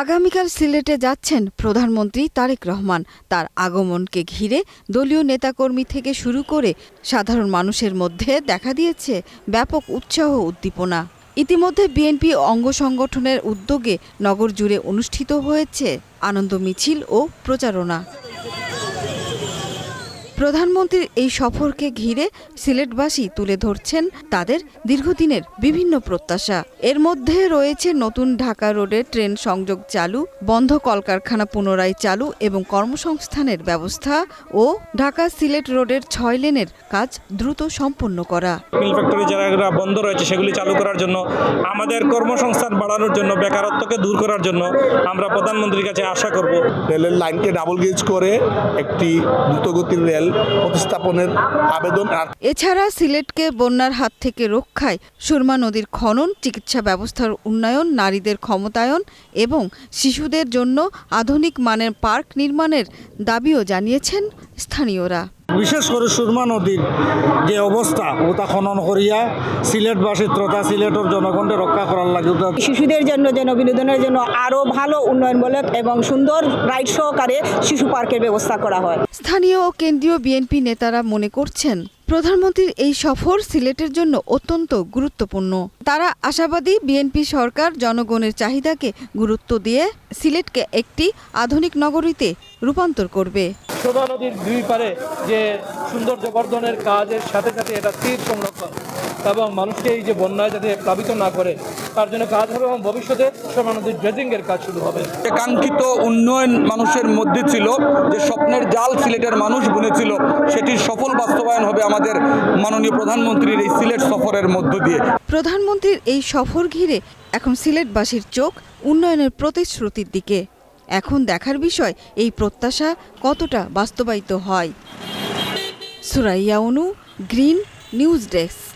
আগামীকাল সিলেটে যাচ্ছেন প্রধানমন্ত্রী তারেক রহমান। তার আগমনকে ঘিরে দলীয় নেতাকর্মী থেকে শুরু করে সাধারণ মানুষের মধ্যে দেখা দিয়েছে ব্যাপক উৎসাহ উদ্দীপনা। ইতিমধ্যে বিএনপি অঙ্গ সংগঠনের উদ্যোগে নগর জুড়ে অনুষ্ঠিত হয়েছে আনন্দ মিছিল ও প্রচারণা। প্রধানমন্ত্রীর এই সফরকে ঘিরে সিলেটবাসী তুলে ধরছেন তাদের দীর্ঘদিনের বিভিন্ন প্রত্যাশা। এর মধ্যে রয়েছে নতুন ঢাকা রোডের ট্রেন সংযোগ চালু, বন্ধ কলকারখানা পুনরায় চালু এবং কর্মসংস্থানের ব্যবস্থা ও ঢাকা সিলেট রোডের 6 লেনের কাজ দ্রুত সম্পন্ন করা। মিল ফ্যাক্টরি যারা বন্ধ রয়েছে সেগুলি চালু করার জন্য, আমাদের কর্মসংস্থান বাড়ানোর জন্য, বেকারত্বকে দূর করার জন্য আমরা প্রধানমন্ত্রীর কাছে আশা করব। রেলের লাইনকে ডাবল গেজ করে একটি দ্রুতগতির রেল প্রতিস্থাপনের আবেদন। এছাড়া সিলেটকে বন্যার হাত থেকে রক্ষায় সুরমা নদীর খনন, চিকিৎসা ব্যবস্থার উন্নয়ন, নারীদের ক্ষমতায়ন এবং শিশুদের জন্য আধুনিক মানের পার্ক নির্মাণের দাবিও জানিয়েছেন স্থানীয়রা। বিশেষ করে সুরমা নদীর যে অবস্থা ওটা খনন করিয়া সিলেটবাসী তথা সিলেটের জনগণকে রক্ষা করার লাগে। শিশুদের জন্য যেন বিনোদনের জন্য আরও ভালো উন্নয়নমূলক এবং সুন্দর রাইড সহকারে শিশু পার্কের ব্যবস্থা করা হয়। স্থানীয় ও কেন্দ্রীয় বিএনপি নেতারা মনে করছেন প্রধানমন্ত্রীর এই সফর সিলেটের জন্য অত্যন্ত গুরুত্বপূর্ণ। তারা আশাবাদী বিএনপি সরকার জনগণের চাহিদাকে গুরুত্ব দিয়ে সিলেটকে একটি আধুনিক নগরীতে রূপান্তর করবে। সুরমা নদীর দুই পারে যে সৌন্দর্য বর্ধনের কাজের সাথে সাথে এটা স্থির সংরক্ষণ এবং মানুষকে এই যে বন্যায় যাতে প্লাবিত না করে তার জন্য কাজ হবে এবং ভবিষ্যতে সুরমা নদীর ড্রেজিংয়ের কাজ শুরু হবে। কাঙ্ক্ষিত উন্নয়ন মানুষের মধ্যে ছিল, যে স্বপ্নের জাল সিলেটের মানুষ বুনেছিল, সেটির সফল বাস্তবায়ন হবে আমাদের মাননীয় প্রধানমন্ত্রীর এই সিলেট সফরের মধ্য দিয়ে। প্রধানমন্ত্রীর এই সফর ঘিরে এখন সিলেটবাসীর চোখ উন্নয়নের প্রতিশ্রুতির দিকে। এখন দেখার বিষয় এই প্রত্যাশা কতটা বাস্তবায়িত হয়। সুরাইয়া অনু, গ্রিন নিউজ ডেস্ক।